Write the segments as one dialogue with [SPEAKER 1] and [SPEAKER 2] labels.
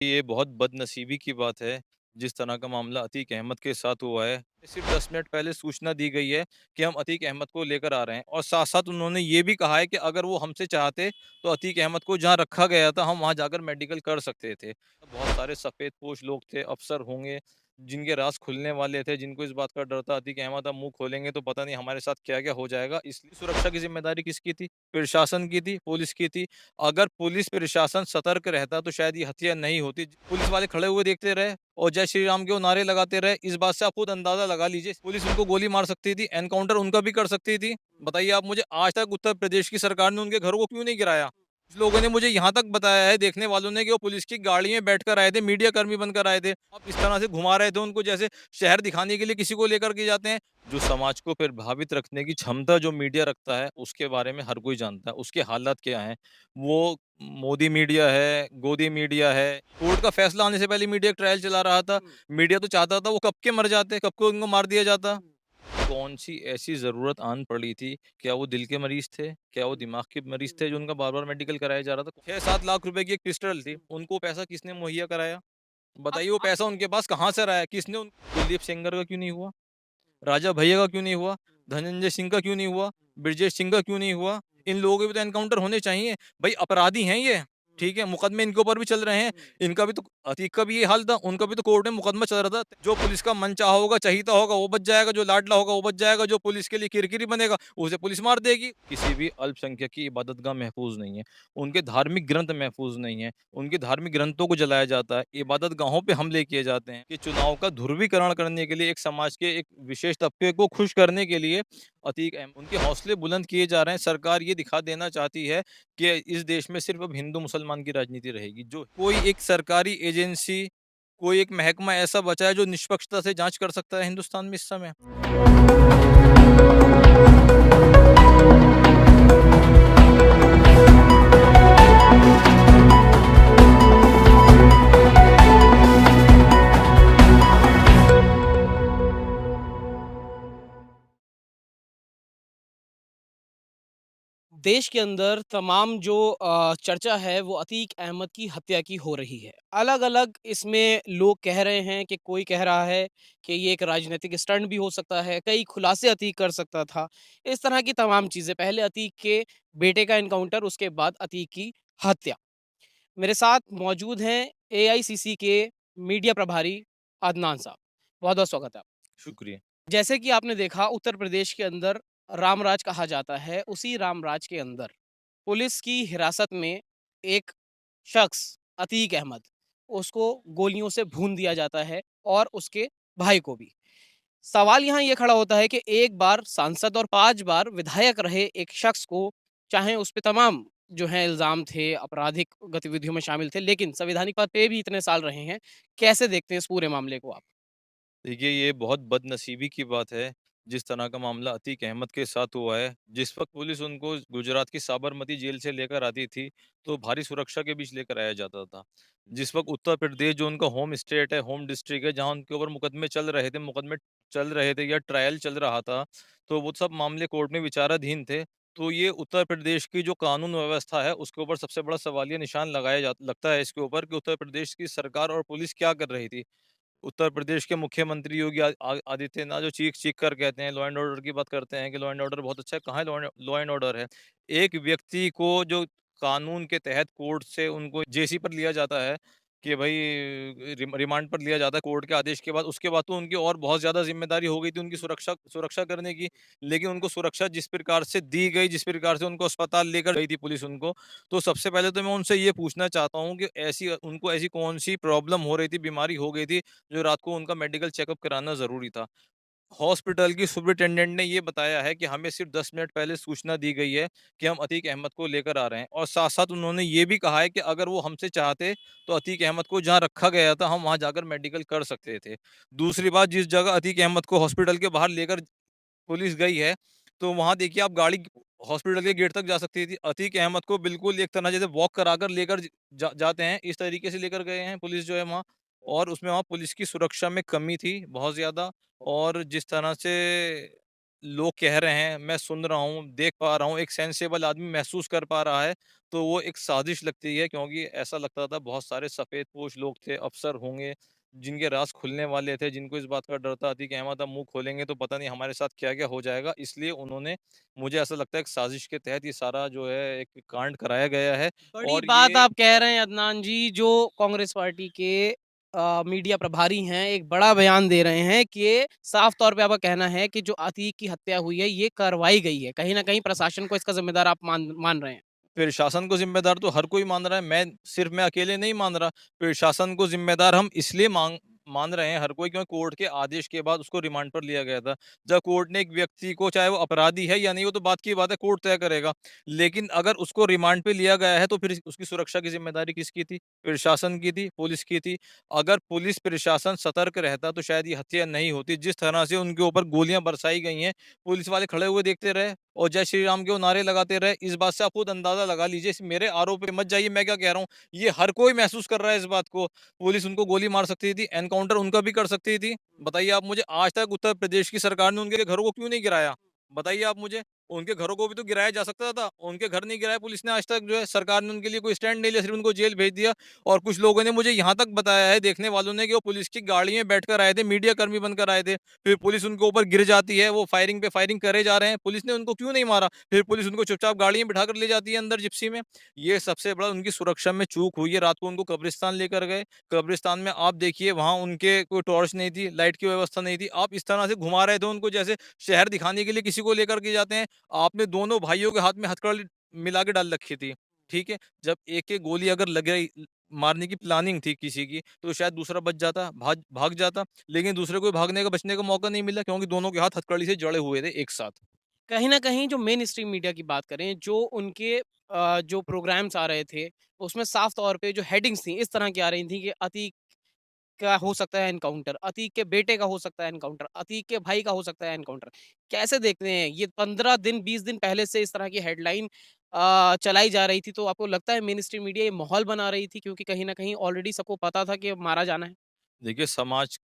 [SPEAKER 1] ये बहुत बदनसीबी की बात है, जिस तरह का मामला अतीक अहमद के साथ हुआ है। सिर्फ़ 10 मिनट पहले सूचना दी गई है कि हम अतीक अहमद को लेकर आ रहे हैं और साथ-साथ उन्होंने ये भी कहा है कि अगर वो हमसे चाहते, तो अतीक अहमद को जहाँ रखा गया था, हम वहाँ जाकर मेडिकल कर सकते थे। बहुत सारे सफ़ेदपोश लोग थे, अफ़सर होंगे, जिनके राज़ खुलने वाले थे, जिनको इस बात का डर था, अतीक अहमद अब मुँह खोलेंगे तो पता नहीं हमारे साथ क्या-क्या हो जाएगा। इसलिए सुरक्षा की ज़िम्मेदारी किसकी थी? प्रशासन की थी, पुलिस की थी। अगर पुलिस प्रशासन सतर्क रहता तो शायद ये हत्या नहीं होती। पुलिस वाले खड़े हुए देखते रहे और जय श्री राम के वो नारे लगाते रहे। इस बात से आप खुद अंदाज़ा लगा लीजिए, पुलिस उनको गोली मार सकती थी, एनकाउंटर उनका भी कर सकती थी। बताइए आप मुझे, आज तक उत्तर प्रदेश की सरकार ने उनके घरों को क्यों नहीं गिराया? कुछ लोगों ने मुझे यहाँ तक बताया है, देखने वालों ने, कि वो पुलिस की गाड़ी में बैठकर आए थे, मीडिया कर्मी बनकर आए थे। आप इस तरह से घुमा रहे थे उनको, जैसे शहर दिखाने के लिए किसी को लेकर के जाते हैं। जो समाज को प्रभावित रखने की क्षमता जो मीडिया रखता है, उसके बारे में हर कोई जानता है, उसके हालात क्या हैं। वो मोदी मीडिया है, गोदी मीडिया है। कोर्ट का फैसला आने से पहले मीडिया एक ट्रायल चला रहा था। मीडिया तो चाहता था वो कब के मर जाते, कब को उनको मार दिया जाता। कौन-सी ऐसी ज़रूरत आन पड़ी थी? क्या वो दिल के मरीज़ थे? क्या वो दिमाग के मरीज़ थे जो उनका बार-बार मेडिकल कराया जा रहा था? 6-7 लाख रुपए की एक पिस्टल थी, उनको पैसा किसने मुहैया कराया? बताइए, वो पैसा उनके पास कहाँ से आया? किसने उन कुलदीप सेंगर का क्यों नहीं हुआ? राजा भैया का क्यों नहीं हुआ? धनंजय सिंह का क्यों नहीं हुआ? ब्रजेश सिंह का क्यों नहीं हुआ? इन लोगों के भी तो एनकाउंटर होने चाहिए। भई अपराधी हैं ये, ठीक है? मुकदमे इनके ऊपर भी चल रहे हैं। इनका भी तो, अतीक का भी ये हाल था, उनका भी तो कोर्ट में मुकदमा चल रहा था। जो पुलिस का मनचाहा होगा, चहीता होगा, वो बच जाएगा, जो लाडला होगा वो बच जाएगा, जो पुलिस के लिए किरकिरी बनेगा, उसे पुलिस मार देगी। किसी भी अल्पसंख्यक की इबादतगाह महफूज़ नहीं है। उनके धार्मिक ग्रंथ महफूज़ नहीं है। उनके धार्मिक ग्रंथों को जलाया जाता है, इबादतगाहों पे हमले किए जाते हैं। कि चुनाव का ध्रुवीकरण करने के लिए, एक समाज के एक विशेष तबके को खुश करने के लिए अतीक अहम उनके हौसले बुलंद किए जा रहे हैं। सरकार ये दिखा देना चाहती है कि इस देश में सिर्फ़ अब हिंदू-मुसलमान की राजनीति रहेगी। जो कोई एक सरकारी एजेंसी, कोई एक महकमा ऐसा बचा है जो निष्पक्षता से जाँच कर सकता है हिंदुस्तान में इस समय?
[SPEAKER 2] देश के अंदर तमाम जो चर्चा है वो अतीक अहमद की हत्या की हो रही है। अलग-अलग इसमें लोग कह रहे हैं कि कोई कह रहा है कि ये एक राजनीतिक स्टंट भी हो सकता है, कई खुलासे अतीक कर सकता था। इस तरह की तमाम चीज़ें, पहले अतीक के बेटे का एनकाउंटर, उसके बाद अतीक की हत्या। मेरे साथ मौजूद हैं एआईसीसी के मीडिया प्रभारी अदनान साहब। बहुत-बहुत स्वागत है।
[SPEAKER 1] शुक्रिया।
[SPEAKER 2] जैसे कि आपने देखा, उत्तर प्रदेश के अंदर रामराज कहा जाता है, उसी रामराज के अंदर पुलिस की हिरासत में एक शख्स अतीक अहमद, उसको गोलियों से भून दिया जाता है और उसके भाई को भी। सवाल यहाँ ये खड़ा होता है कि एक बार सांसद और 5 बार विधायक रहे एक शख्स को, चाहे उस पे तमाम जो है इल्ज़ाम थे, आपराधिक गतिविधियों में शामिल थे, लेकिन संवैधानिक पद पे भी इतने साल रहे हैं। कैसे देखते हैं इस पूरे मामले को आप?
[SPEAKER 1] देखिए, ये बहुत बदनसीबी की बात है, जिस तरह का मामला अतीक अहमद के साथ हुआ है। जिस वक़्त पुलिस उनको गुजरात की साबरमती जेल से लेकर आती थी, तो भारी सुरक्षा के बीच लेकर आया जाता था। जिस वक़्त उत्तर प्रदेश, जो उनका होम स्टेट है, होम डिस्ट्रिक्ट है, जहाँ उनके ऊपर मुकदमे चल रहे थे या ट्रायल चल रहा था, तो वो सब मामले कोर्ट में विचाराधीन थे। तो ये उत्तर प्रदेश की जो कानून व्यवस्था है, उसके ऊपर सबसे बड़ा सवालिया निशान लगाया जा लगता है इसके ऊपर, कि उत्तर प्रदेश की सरकार और पुलिस क्या कर रही थी। उत्तर प्रदेश के मुख्यमंत्री योगी आदित्यनाथ जो चीख-चीख कर कहते हैं, लॉ एंड ऑर्डर की बात करते हैं कि लॉ एंड ऑर्डर बहुत अच्छा है, कहाँ है लॉ एंड ऑर्डर है? एक व्यक्ति को जो कानून के तहत कोर्ट से उनको जेसी पर लिया जाता है, कि भई रिमांड पर लिया जाता है कोर्ट के आदेश के बाद, उसके बाद तो उनकी और बहुत ज़्यादा ज़िम्मेदारी हो गई थी उनकी सुरक्षा सुरक्षा करने की। लेकिन उनको सुरक्षा जिस प्रकार से दी गई, जिस प्रकार से उनको अस्पताल लेकर गई थी पुलिस उनको, तो सबसे पहले तो मैं उनसे ये पूछना चाहता हूँ कि ऐसी कौन-सी प्रॉब्लम हो रही थी, बीमारी हो गई थी, जो रात को उनका मेडिकल चेकअप कराना ज़रूरी था। हॉस्पिटल की सुपरिटेंडेंट ने ये बताया है कि हमें सिर्फ़ 10 मिनट पहले सूचना दी गई है कि हम अतीक अहमद को लेकर आ रहे हैं, और साथ-साथ उन्होंने ये भी कहा है कि अगर वो हमसे चाहते, तो अतीक अहमद को जहाँ रखा गया था, हम वहाँ जाकर मेडिकल कर सकते थे। दूसरी बात, जिस जगह अतीक अहमद को हॉस्पिटल के बाहर लेकर पुलिस गई है, तो वहाँ देखिए आप, गाड़ी हॉस्पिटल के गेट तक जा सकती थी। अतीक अहमद को बिल्कुल एक तरह जैसे वॉक कराकर लेकर जाते हैं, इस तरीके से लेकर गए हैं पुलिस जो है वहाँ, और उसमें वहाँ पुलिस की सुरक्षा में कमी थी बहुत ज़्यादा। और जिस तरह से लोग कह रहे हैं, मैं सुन रहा हूँ, देख पा रहा हूँ, एक सेंसिबल आदमी महसूस कर पा रहा है, तो वो एक साजिश लगती है क्योंकि ऐसा लगता था बहुत सारे सफ़ेदपोश लोग थे, अफ़सर होंगे, जिनके राज़ खुलने वाले थे, जिनको इस बात का डर था अतीक अहमद अब मुँह खोलेंगे तो पता नहीं हमारे साथ क्या-क्या हो जाएगा। इसलिए उन्होंने मुझे ऐसा लगता है एक साजिश के तहत ये सारा जो है एक कांड कराया गया है
[SPEAKER 2] बड़ी
[SPEAKER 1] और
[SPEAKER 2] बात
[SPEAKER 1] ये
[SPEAKER 2] आप कह रहे हैं अदनान जी, जो कांग्रेस पार्टी के मीडिया प्रभारी हैं, एक बड़ा बयान दे रहे हैं कि साफ तौर पे आपका कहना है कि जो अतीक की हत्या हुई है, ये करवाई गई है। कहीं न कहीं प्रशासन को इसका ज़िम्मेदार आप मान मान रहे हैं।
[SPEAKER 1] प्रशासन को ज़िम्मेदार तो हर कोई मान रहा है, मैं अकेले नहीं मान रहा। प्रशासन को ज़िम्मेदार हम इसलिए मान रहे हैं हर कोई क्योंकि कोर्ट के आदेश के बाद उसको रिमांड पर लिया गया था। जब कोर्ट ने एक व्यक्ति को चाहे वो अपराधी है या नहीं वो तो बात की बात है, कोर्ट तय करेगा। लेकिन अगर उसको रिमांड पे लिया गया है तो फिर उसकी सुरक्षा की ज़िम्मेदारी किसकी थी? प्रशासन की थी, पुलिस की थी। अगर पुलिस प्रशासन सतर्क रहता तो शायद ये हत्या नहीं होती। जिस तरह से उनके ऊपर गोलियाँ बरसाई गई हैं, पुलिस वाले खड़े हुए देखते रहे और जय श्री राम के वो नारे लगाते रहे। इस बात से आप खुद अंदाज़ा लगा लीजिए, इस मेरे आरोप पे मत जाइए, मैं क्या कह रहा हूँ। ये हर कोई महसूस कर रहा है इस बात को। पुलिस उनको गोली मार सकती थी, एनकाउंटर उनका भी कर सकती थी। बताइए आप मुझे आज तक उत्तर प्रदेश की सरकार ने उनके घरों को क्यों नहीं गिराया? बताइए आप मुझे। उनके घरों को भी तो गिराया जा सकता था। उनके घर नहीं गिराए पुलिस ने आज तक जो है सरकार ने उनके लिए कोई स्टैंड नहीं लिया, सिर्फ़ उनको जेल भेज दिया और कुछ लोगों ने मुझे यहाँ तक बताया है देखने वालों ने कि वो पुलिस की गाड़ी में बैठकर आए थे, मीडिया कर्मी बनकर आए थे। फिर पुलिस उनके ऊपर गिर जाती है, वो फायरिंग पे फायरिंग करे जा रहे हैं, पुलिस ने उनको क्यों नहीं मारा? फिर पुलिस उनको चुपचाप गाड़ी में बिठाकर ले जाती है अंदर जिप्सी में। ये सबसे बड़ा उनकी सुरक्षा में चूक हुई है, रात को उनको कब्रिस्तान लेकर गए। कब्रिस्तान में आप देखिए वहाँ उनके कोई टॉर्च नहीं थी, लाइट की व्यवस्था नहीं थी। आप इस तरह से घुमा रहे थे उनको जैसे शहर दिखाने के लिए किसी को लेकर के जाते हैं। आपने दोनों भाइयों के हाथ में हथकड़ी मिला के डाल रखी थी, ठीक है? जब एक-एक गोली अगर लग गई मारने की प्लानिंग थी किसी की, तो शायद दूसरा बच जाता, भाग भाग जाता। लेकिन दूसरे को भागने का, बचने का मौका नहीं मिला क्योंकि दोनों के हाथ हथकड़ी से जड़े हुए थे एक साथ।
[SPEAKER 2] कहीं न कहीं जो मेन स्ट्रीम मीडिया की बात करें, जो उनके जो प्रोग्राम्स आ रहे थे, उसमें साफ तौर पे जो हेडिंग्स थी, इस तरह की आ रही थी कि अतीक का हो सकता है एनकाउंटर, अतीक के बेटे का हो सकता है एनकाउंटर, अतीक के भाई का हो सकता है एनकाउंटर। कैसे देखते हैं ये 15 दिन, 20 दिन पहले से इस तरह की हेडलाइन चलाई जा रही थी, तो आपको लगता है मेन स्ट्रीम मीडिया ये माहौल बना रही थी क्योंकि कहीं न कहीं ऑलरेडी सबको पता था कि मारा जाना है?
[SPEAKER 1] देखिए समाज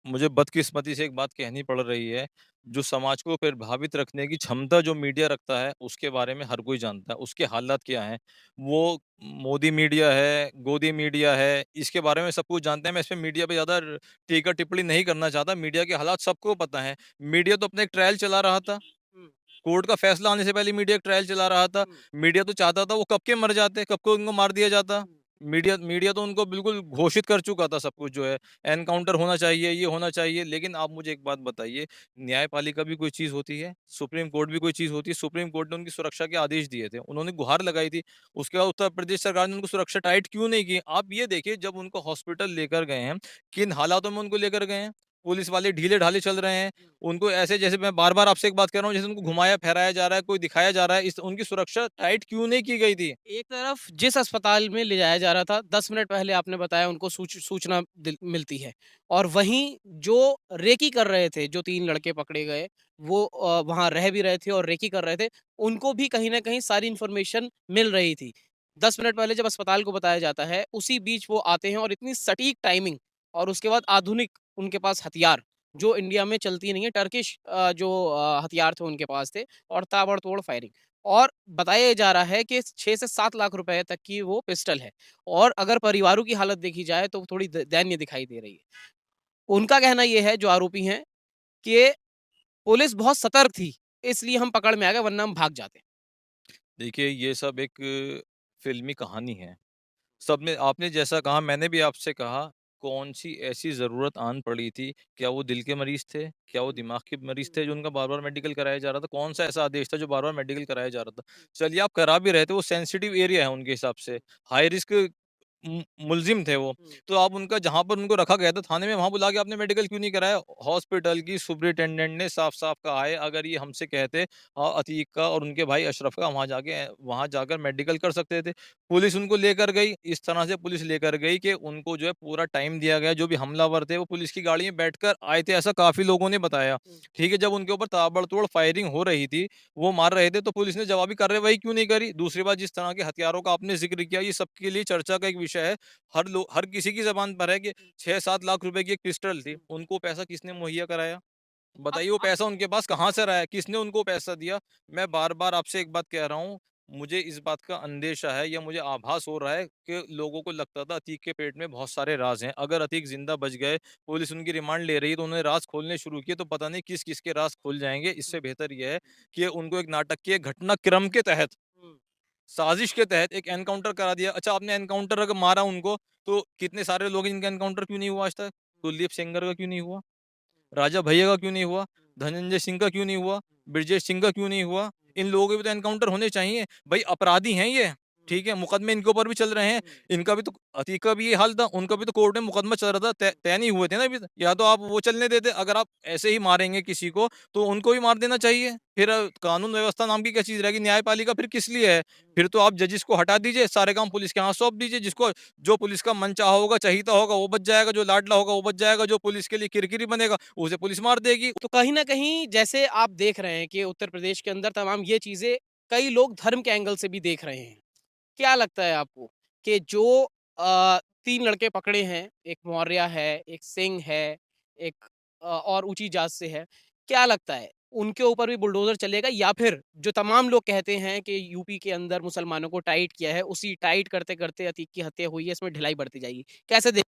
[SPEAKER 1] मुझे बदकिस्मती से एक बात कहनी पड़ रही है, जो समाज को प्रभावित रखने की क्षमता जो मीडिया रखता है, उसके बारे में हर कोई जानता है, उसके हालात क्या हैं। वो मोदी मीडिया है, गोदी मीडिया है, इसके बारे में सब कुछ जानते हैं। मैं इसमें मीडिया पे ज़्यादा टीका-टिप्पणी नहीं करना चाहता, मीडिया के हालात सबको पता है। मीडिया तो अपना एक ट्रायल चला रहा था,
[SPEAKER 2] हुँ,
[SPEAKER 1] कोर्ट का फैसला आने से पहले मीडिया एक ट्रायल चला रहा था।
[SPEAKER 2] हुँ,
[SPEAKER 1] मीडिया तो चाहता था वो कब के मर जाते, कब को उनको मार दिया जाता।
[SPEAKER 2] हुँ।
[SPEAKER 1] मीडिया मीडिया तो उनको बिल्कुल घोषित कर चुका था सब कुछ जो है, एनकाउंटर होना चाहिए, ये होना चाहिए। लेकिन आप मुझे एक बात बताइए, न्यायपालिका भी कोई चीज़ होती है, सुप्रीम कोर्ट भी कोई चीज़ होती है। सुप्रीम कोर्ट ने उनकी सुरक्षा के आदेश दिए थे, उन्होंने गुहार लगाई थी। उसके बाद उत्तर प्रदेश सरकार ने उनको सुरक्षा टाइट क्यों नहीं की? आप ये देखिए जब उनको हॉस्पिटल लेकर गए हैं, किन हालातों में उनको लेकर गए हैं? पुलिस वाले ढीले-ढाले चल रहे हैं। उनको ऐसे जैसे मैं बार-बार आपसे एक बात कह रहा हूँ, जैसे उनको घुमाया-फिराया जा रहा है, कोई दिखाया जा रहा है, इस उनकी सुरक्षा टाइट क्यों नहीं की गई थी?
[SPEAKER 2] एक तरफ जिस अस्पताल में ले जाया जा रहा था, 10 मिनट पहले आपने बताया उनको सूचना मिलती है और वहीं जो रेकी कर रहे थे, जो 3 लड़के पकड़े गए, वो वहाँ रह भी रहे थे और रेकी कर रहे थे, उनको भी कहीं न कहीं सारी इन्फॉर्मेशन मिल रही थी। 10 मिनट पहले जब अस्पताल को बताया जाता है, उसी बीच वो आते हैं और इतनी सटीक टाइमिंग और उसके बाद आधुनिक उनके पास हथियार, जो इंडिया में चलती नहीं है, टर्किश जो हथियार थे उनके पास थे और ताबड़तोड़ फायरिंग। और बताया जा रहा है कि 6 से 7 लाख रुपए तक की वो पिस्टल है और अगर परिवारों की हालत देखी जाए तो थोड़ी दयनीय दिखाई दे रही है। उनका कहना ये है जो आरोपी हैं कि पुलिस बहुत सतर्क थी, इसलिए हम पकड़ में आ गए वरना हम भाग जाते।
[SPEAKER 1] देखिए, ये सब एक फ़िल्मी कहानी है। सबने आपने जैसा कहा मैंने भी आपसे कहा, कौन-सी ऐसी ज़रूरत आन पड़ी थी? क्या वो दिल के मरीज़ थे? क्या वो दिमाग के मरीज़ थे जो उनका बार-बार मेडिकल कराया जा रहा था? कौन-सा ऐसा आदेश था जो बार-बार मेडिकल कराया जा रहा था? चलिए आप करा भी रहे थे, वो सेंसिटिव एरिया है उनके हिसाब से, हाई रिस्क मुल्ज़िम थे वो। तो आप उनका जहाँ पर उनको रखा गया था थाने में, वहाँ बुला के आपने मेडिकल क्यों नहीं कराया? हॉस्पिटल की सुपरिटेंडेंट ने साफ-साफ कहा है, अगर ये हमसे कहते अतीक का और उनके भाई अशरफ का वहाँ जाकर मेडिकल कर सकते थे। पुलिस उनको लेकर गई, इस तरह से पुलिस लेकर गई कि उनको जो है पूरा टाइम दिया गया, जो भी हमलावर थे वो पुलिस की गाड़ी में बैठकर आए थे, ऐसा काफ़ी लोगों ने बताया। ठीक है, जब उनके ऊपर ताबड़तोड़ फायरिंग हो रही थी, वो मार रहे थे, तो पुलिस ने जवाबी कार्रवाई क्यों नहीं करी? दूसरी बात जिस तरह के हथियारों का आपने ज़िक्र किया, ये सबके लिए चर्चा का एक विषय है। हर किसी की ज़बान पर है कि 6-7 लाख रुपए की एक पिस्टल थी, उनको पैसा किसने मुहैया कराया? बताइए वो पैसा उनके पास कहाँ से रहा है? किसने उनको पैसा दिया? मैं बार-बार आपसे एक बात कह रहा हूँ, मुझे इस बात का अंदेशा है या मुझे आभास हो रहा है कि लोगों को लगता था अतीक के पेट में बहुत सारे राज़ हैं। अगर अतीक ज़िंदा बच गए, पुलिस उनकी रिमांड ले रही है तो उन्होंने राज़ खोलने शुरू किए तो पता नहीं किस-किस के राज़ खुल जाएँगे। इससे बेहतर ये है कि उनको एक नाटकीय घटनाक्रम के तहत,
[SPEAKER 2] हुँ,
[SPEAKER 1] साज़िश के तहत एक एनकाउंटर करा दिया। अच्छा आपने एनकाउंटर अगर मारा उनको, तो कितने सारे लोग इनका एनकाउंटर क्यों नहीं हुआ आज तक? कुलदीप सेंगर का क्यों नहीं हुआ? राजा भैया का क्यों नहीं हुआ? धनंजय सिंह का क्यों नहीं हुआ? ब्रजेश सिंह का क्यों नहीं हुआ? इन लोगों के भी तो एनकाउंटर होने चाहिए। भई अपराधी हैं ये, ठीक है? मुकदमे इनके ऊपर भी चल रहे हैं। इनका भी तो अतीक का भी ये हाल था, उनका भी तो कोर्ट में मुकदमा चल रहा था, तय तय नहीं हुए थे ना अभी तक। या तो आप वो चलने देते, अगर आप ऐसे ही मारेंगे किसी को, तो उनको भी मार देना चाहिए। फिर कानून व्यवस्था नाम की क्या चीज़ रहेगी? न्यायपालिका फिर किस लिए है? फिर तो आप जजेस को हटा दीजिए, सारे काम पुलिस के हाथ सौंप दीजिए, जिसको जो पुलिस का मनचाहा होगा, चहीता होगा, वो बच जाएगा, जो लाडला होगा, वो बच जाएगा, जो पुलिस के लिए किरकिरी बनेगा, उसे पुलिस मार देगी।
[SPEAKER 2] तो कहीं न कहीं जैसे आप देख रहे हैं कि उत्तर प्रदेश के अंदर तमाम ये चीज़ें कई लोग धर्म के एंगल से भी देख रहे हैं। क्या लगता है आपको कि जो 3 लड़के पकड़े हैं, एक मौर्य है, एक सिंह है, एक और ऊँची जात से है, क्या लगता है उनके ऊपर भी बुलडोज़र चलेगा या फिर जो तमाम लोग कहते हैं कि यूपी के अंदर मुसलमानों को टाइट किया है, उसी टाइट करते-करते अतीक की हत्या हुई है, इसमें ढिलाई बढ़ती जाएगी? कैसे देख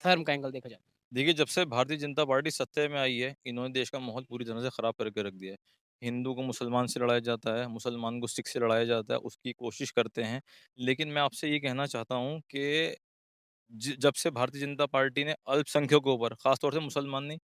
[SPEAKER 2] धर्म का एंगल देखा जाए?
[SPEAKER 1] देखिए, जब से भारतीय जनता पार्टी सत्ता में आई है, इन्होंने देश का माहौल पूरी तरह से खराब करके रख दिया है। हिंदू को मुसलमान से लड़ाया जाता है, मुसलमान को सिख से लड़ाया जाता है, उसकी कोशिश करते हैं। लेकिन मैं आपसे ये कहना चाहता हूँ कि जब से भारतीय जनता पार्टी ने अल्पसंख्यकों पर, खास तौर से मुसलमान नहीं,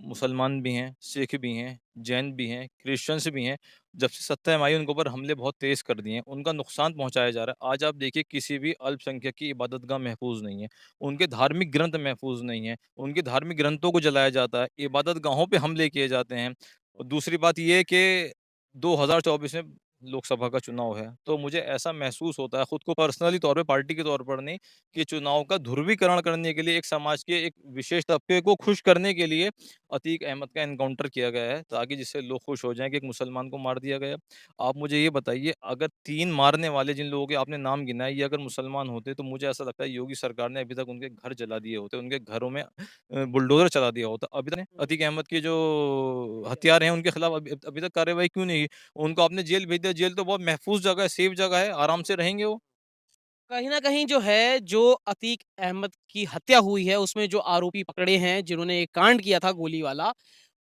[SPEAKER 1] मुसलमान भी हैं, सिख भी हैं, जैन भी हैं, क्रिश्चियंस भी हैं, जब से सत्ता में आई उनके ऊपर हमले बहुत तेज़ कर दिए हैं, उनका नुकसान पहुँचाया जा रहा है। आज आप देखिए किसी भी अल्पसंख्यक की इबादतगाह महफूज़ नहीं है, उनके धार्मिक ग्रंथ महफूज़ नहीं है, उनके धार्मिक ग्रंथों को जलाया जाता है, इबादतगाहों पे हमले किए जाते हैं। और दूसरी बात ये है कि 2024 में लोकसभा का चुनाव है, तो मुझे ऐसा महसूस होता है खुद को पर्सनली तौर पे, पार्टी के तौर पर नहीं, कि चुनाव का ध्रुवीकरण करने के लिए एक समाज के एक विशेष तबके को खुश करने के लिए अतीक अहमद का एनकाउंटर किया गया है, ताकि जिससे लोग खुश हो जाएँ कि एक मुसलमान को मार दिया गया। आप मुझे ये बताइए, अगर 3 मारने वाले जिन लोगों के आपने नाम गिनाए, ये अगर मुसलमान होते तो मुझे ऐसा लगता है योगी सरकार ने अभी तक उनके घर जला दिए होते, उनके घरों में बुलडोज़र चला दिया होता। अभी तक अतीक अहमद के जो हत्यारे हैं उनके खिलाफ अभी अभी तक कार्रवाई क्यों नहीं हुई? उनको आपने जेल भेज दिया, जेल तो बहुत महफूज़ जगह है, सेफ जगह है, आराम से रहेंगे वो।
[SPEAKER 2] कहीं न कहीं जो है, जो अतीक अहमद की हत्या हुई है, उसमें जो आरोपी पकड़े हैं, जिन्होंने ये कांड किया था गोली वाला,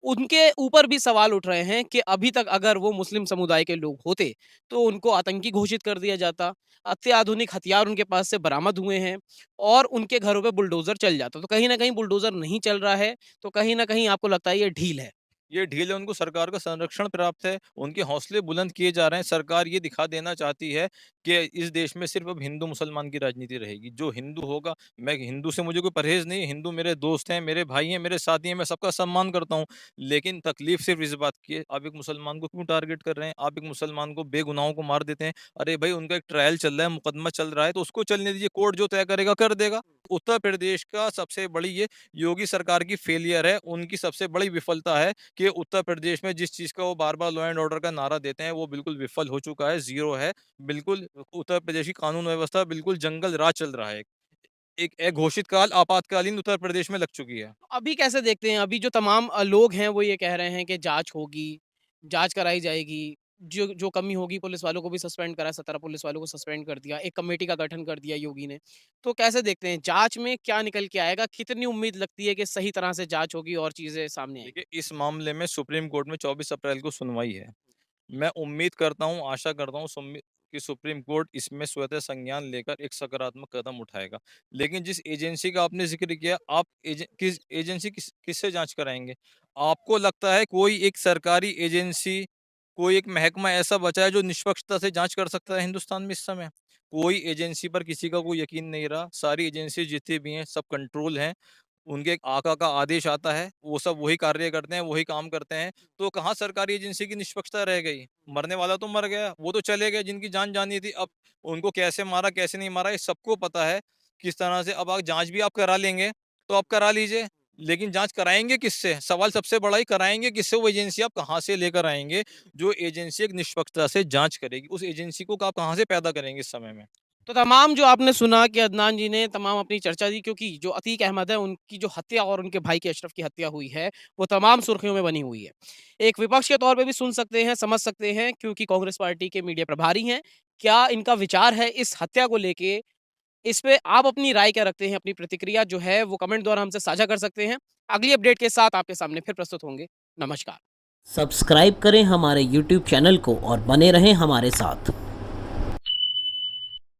[SPEAKER 2] उनके ऊपर भी सवाल उठ रहे हैं कि अभी तक अगर वो मुस्लिम समुदाय के लोग होते, तो उनको आतंकी घोषित कर दिया जाता। अत्याधुनिक हथियार उनके पास से बरामद हुए हैं और उनके घरों पे बुलडोज़र चल जाता। तो कहीं न कहीं बुलडोज़र नहीं चल रहा है, तो कहीं न कहीं आपको लगता है ये ढील है।
[SPEAKER 1] ये ढील है, उनको सरकार का संरक्षण प्राप्त है, उनके हौसले बुलंद किए जा रहे हैं। सरकार ये दिखा देना चाहती है कि इस देश में सिर्फ़ अब हिंदू-मुसलमान की राजनीति रहेगी। जो हिंदू होगा, मैं हिंदू से मुझे कोई परहेज़ नहीं है, हिंदू मेरे दोस्त हैं, मेरे भाई हैं, मेरे साथी हैं, मैं सबका सम्मान करता हूँ। लेकिन तकलीफ़ सिर्फ़ इस बात की है, आप एक मुसलमान को क्यों टारगेट कर रहे हैं? आप एक मुसलमान को, बेगुनाहों को मार देते हैं। अरे भाई, उनका एक ट्रायल चल रहा है, मुकदमा चल रहा है, तो उसको चलने दीजिए, कोर्ट जो तय करेगा कर देगा। उत्तर प्रदेश का सबसे बड़ी ये योगी सरकार की फेलियर है, उनकी सबसे बड़ी विफलता है कि उत्तर प्रदेश में जिस चीज़ का वो बार-बार लॉ एंड ऑर्डर का नारा देते हैं, वो बिल्कुल विफल हो चुका है, ज़ीरो है। बिल्कुल उत्तर प्रदेश की कानून व्यवस्था बिल्कुल जंगल राज चल रहा है। एक अघोषित काल आपातकालीन उत्तर प्रदेश में लग चुकी है।
[SPEAKER 2] अभी कैसे देखते हैं? अभी जो तमाम लोग हैं वो ये कह रहे हैं कि जाँच होगी, जाँच कराई जाएगी, जो जो कमी होगी पुलिस वालों को भी सस्पेंड करा, 17 पुलिस वालों को सस्पेंड कर दिया, एक कमेटी का गठन कर दिया योगी ने। तो कैसे देखते हैं जाँच में क्या निकल के आएगा? कितनी उम्मीद लगती है कि सही तरह से जाँच होगी और चीज़ें सामने आएँगी?
[SPEAKER 1] देखिए, इस मामले में सुप्रीम कोर्ट में 24 अप्रैल को सुनवाई है। मैं उम्मीद करता हूँ, आशा करता हूँ कि सुप्रीम कोर्ट इसमें स्वतः संज्ञान लेकर एक सकारात्मक कदम उठाएगा। लेकिन जिस एजेंसी का आपने ज़िक्र किया, आप किस एजेंसी किससे जाँच कराएँगे? आपको लगता है कोई एक सरकारी एजेंसी, कोई एक महकमा ऐसा बचा है जो निष्पक्षता से जाँच कर सकता है हिंदुस्तान में इस समय? कोई एजेंसी पर किसी का कोई यकीन नहीं रहा। सारी एजेंसी जितनी भी हैं, सब कंट्रोल हैं। उनके एक आका का आदेश आता है, वो सब वही कार्य करते हैं, वही काम करते हैं, तो कहाँ सरकारी एजेंसी की निष्पक्षता रह गई? मरने वाला तो मर गया, वो तो चले गए जिनकी जान जानी थी, अब उनको कैसे मारा, कैसे नहीं मारा, ये सबको पता है, किस तरह से। अब आप जाँच भी आप करा लेंगे, तो आप करा लीजिए, लेकिन जाँच कराएँगे किससे? सवाल सबसे बड़ा ही, कराएँगे किससे? वो एजेंसी आप कहाँ से लेकर आएँगे, जो एजेंसी एक निष्पक्षता से जाँच करेगी? उस एजेंसी को आप कहाँ से पैदा करेंगे इस समय में?
[SPEAKER 2] तो तमाम जो आपने सुना कि अदनान जी ने तमाम अपनी चर्चा दी, क्योंकि जो अतीक अहमद है उनकी जो हत्या और उनके भाई के अशरफ की हत्या हुई है, वो तमाम सुर्खियों में बनी हुई है। एक विपक्ष के तौर पे भी सुन सकते हैं, समझ सकते हैं, क्योंकि कांग्रेस पार्टी के मीडिया प्रभारी हैं। क्या इनका विचार है इस हत्या को लेके? इस पे आप अपनी राय क्या रखते हैं? अपनी प्रतिक्रिया जो है वो कमेंट द्वारा हमसे साझा कर सकते हैं। अगली अपडेट के साथ आपके सामने फिर प्रस्तुत होंगे। नमस्कार।
[SPEAKER 3] सब्सक्राइब करें हमारे YouTube चैनल को और बने रहें हमारे साथ।